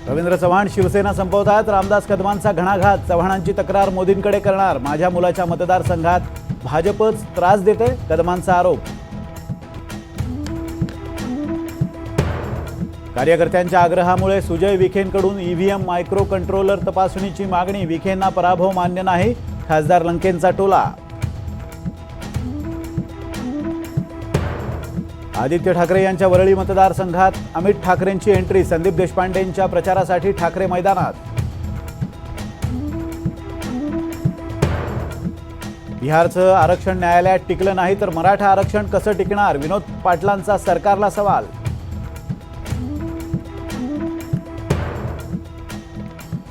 रवींद्र चव्हाण शिवसेना संपवतात, रामदास कदमांचा घणाघात, चव्हाणांची तक्रार मोदींकडे करणार, माझ्या मुलाच्या मतदारसंघात भाजपच त्रास देते, कदमांचा आरोप। कार्यकर्त्यांच्या आग्रहामुळे सुजय विखेंकडून ईव्हीएम मायक्रो कंट्रोलर तपासणीची मागणी, विखेंना पराभव मान्य नाही, खासदार लंकेंचा टोला। आदित्य ठाकरे यांच्या वरळी मतदारसंघात अमित ठाकरेंची एंट्री, संदीप देशपांडेंच्या प्रचारासाठी ठाकरे मैदानात। बिहारचं आरक्षण न्यायालयात टिकलं नाही तर मराठा आरक्षण कसं टिकणार, विनोद पाटलांचा सरकारला सवाल।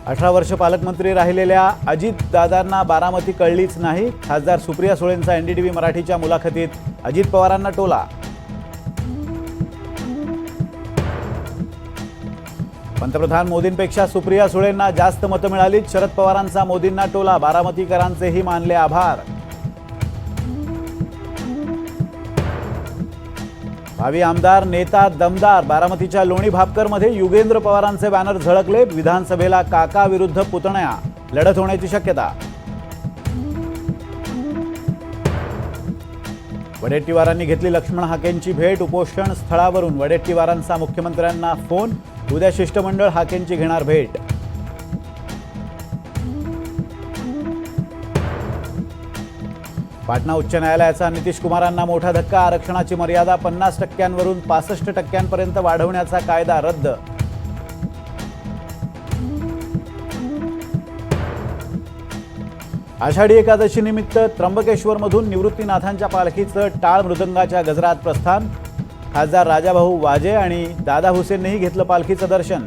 अठरा वर्ष पालकमंत्री राहिलेल्या अजितदादांना बारामती कळलीच नाही, खासदार सुप्रिया सुळेंचा एनडीटीव्ही मराठीच्या मुलाखतीत अजित पवारांना टोला। पंतप्रधान मोदींपेक्षा सुप्रिया सुळेंना जास्त मतं मिळाली, शरद पवारांचा मोदींना टोला, बारामतीकरांचेही मानले आभार। भावी आमदार नेता दमदार, बारामतीच्या लोणी भापकरमध्ये युगेंद्र पवारांचे बॅनर झळकले, विधानसभेला काका विरुद्ध पुतण्या लढत होण्याची शक्यता। वडेट्टीवारांनी घेतली लक्ष्मण हाकेंची भेट, उपोषण स्थळावरून वडेट्टीवारांचा मुख्यमंत्र्यांना फोन, उद्या शिष्टमंडळ हाकेंची घेणार भेट। पाटणा उच्च न्यायालयाचा नितीश कुमारांना मोठा धक्का, आरक्षणाची मर्यादा 50%वरून 65%पर्यंत वाढवण्याचा कायदा रद्द। आषाढी एकादशी निमित्त त्र्यंबकेश्वरमधून निवृत्तीनाथांच्या पालखीचं टाळ मृदंगाच्या गजरात प्रस्थान, खासदार राजाभाऊ वाजे आणि दादा हुसेननेही घेतलं पालखीचं दर्शन।